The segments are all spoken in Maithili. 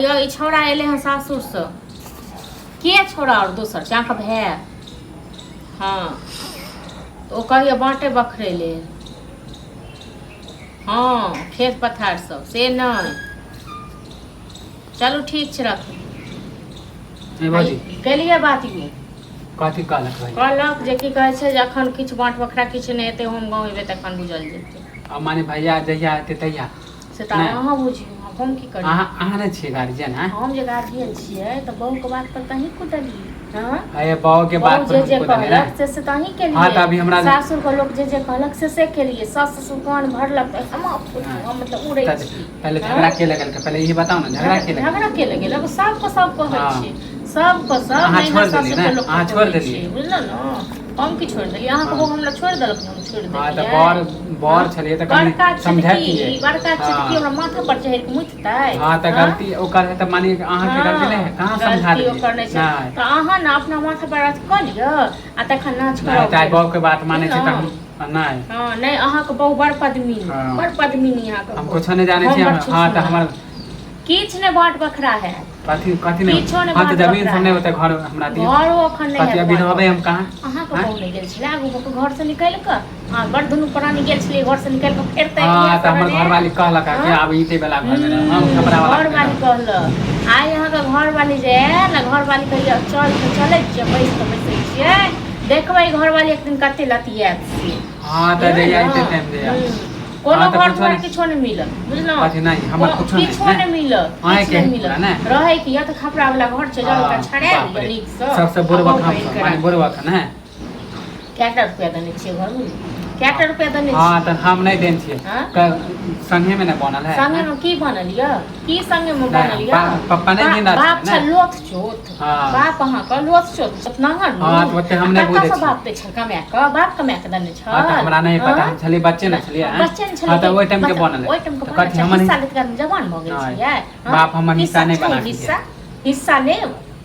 ई छौड़ा एले हैं सासुर से के छौड़ा और दोसर चाँक भाई हाँ तो कहिए बाँटे बखरे ले हाँ खेत पथार सब से नहीं चलो ठीक छै रख केलिए बात यू कथी कहलक भाई कहलक जे की कहै छै जे अखन किछु बाँट बखरा किछु नहि एतै हम गाँव एबै तखन बुझल जेतै अब माने भैया जहिया एतै तहिया से तऽ अहाँ बुझियौ हम की करी अहाँ नहि छियै गार्जियन हैं हम जे गार्जियन छियै तऽ बहू के बात पर तहीं कुटलिए हां अरे बहू के बात पर जे कहलक से तहीं के लिए हां त अभी हमरा सासुर के लोग जे कहलक से के लिए सास ससुर कान भरलक हम मतलब उड़ै छी पहले झगड़ा के लगल पहले ये बताओ ना झगड़ा के लगल अब सब को सब कहै छी सब को सब नहीं छोड़ देलिए ना अहाँ छोड़ देलिए बुझल न हम की छोड़ देलिए अहाँ को हमरा छोड़ देलक हम छोड़ देलिए हां त बर छलिए त कनी समझातिए बड़का छिटकी हमरा माथा पर चढ़ के मुततै हां त गलती ओकर है त माने अहाँ के गलती नहीं है कहां समझा दिए ओकर नहीं छै त अहाँ ना अपना माथा पर रात क लियो आ तखन नाच करो नहीं त बहू के बात माने छै त नहीं हां नहीं अहाँ के बहू बड़ पद्मिनी अहाँ के हम कुछ नहीं जाने छी हां त हमर किछ ने बाट बखरा है कथी नहीं हां त जमीन सामने होते घर हमरा दियो घर ओखन नहीं है अभी रहबे हम कहां अहाँ के बहू नहीं गेल छले आगू के घर से निकल के हां बड़ दुनु प्राणी गेल छले घर से निकल के फेरते हां त हमर घर वाली कहलक कि आब ईटे वाला घर में हम कपड़ा वाला घर वाली कहल आइ अहाँ के घर वाली जे है ना घर वाली कहियो चले छियै बैसे छियै देखबै घर वाली एक दिन कते लतियात छी हां त जइया ईटे टाइम दे कोनो घर पर किछो नहीं मिलत बुझलो कथी नहीं हमर किछो नहीं मिलत आए के मिलत रहे कि या त खपरा वाला घर छै जाओ का छड़े नीक से सबसे बुरबा माने बुरबा का ना केटा रुपया देने छियै घर में केटा रुपया देने हां त हम नहीं देन छियै संगे में न बनल है संगे में की बनल य की संगे में बनल य पापा नहीं जिंदा छै बाप छ लोथ चोत बाप अहाँ का लोथ चोत नंगर हां त ओते हम नहीं बुझै छी बाप पे छ कमाय के देने छ हां त हमरा नहीं पता हम छली बच्चे न छलिए हां त ओइ टाइम के बनल है कथी हम हिस्सा लेत कर जवान भ गेल छियै बाप हमर हिस्सा नहीं बना हिस्सा ले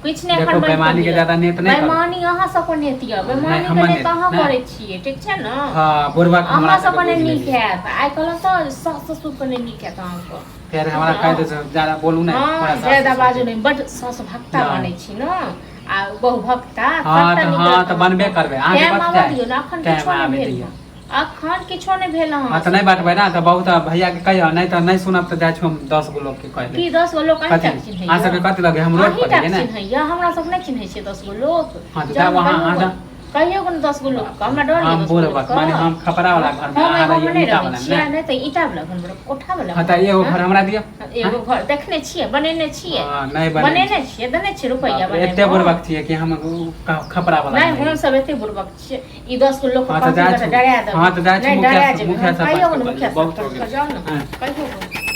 कुछ नहीं देखो बेईमानी के ज्यादा नेत नहीं बेईमानी अहाँ सब को नेतिया बेईमानी के नेत अहाँ करे छियै ठीक छै न हां बुरबा हमरा अहाँ सब ने नीक है आइ कहल त सास ससुर को नहीं नीक है अहाँ को फिर हमरा कह दे ज्यादा बोलू नहीं थोड़ा ज्यादा बाजू नहीं बड सास भक्ता माने छी न आ बहु भक्ता हां त बनबे करबे आगे बात दियो न अखन किछो नहीं भेल अखन किछो नहीं भेल हां त नहीं बाटबै ना त बहुत भैया के कहियो नहीं त नहीं सुनब त जाय छी हम 10 गो लोग के कह दे की 10 गो लोग कहीं तक चिन्है आ सब कथि लगे हम रोड पर है ना या हमरा सब नहीं चिन्है छै 10 गो लोग हां त वहां आ कहियो को 10 गो लोग हमरा डर हम बोल बात माने हम खपरा वाला घर में आ रही है ईटा वाला नहीं त ईटा वाला घर में कोठा वाला हां त एगो घर हमरा दियो एगो घर देखने छियै बनेने छियै हां नहीं बनेने छियै देने छियै रुपैया बनेने एते बुरबक छियै कि हम खपरा वाला नहीं हम सब एते बुरबक छियै ई 10 गो लोग को डरा दे हां त जाय छी मुखिया सब कहियो मुखिया सब जाओ ना कहियो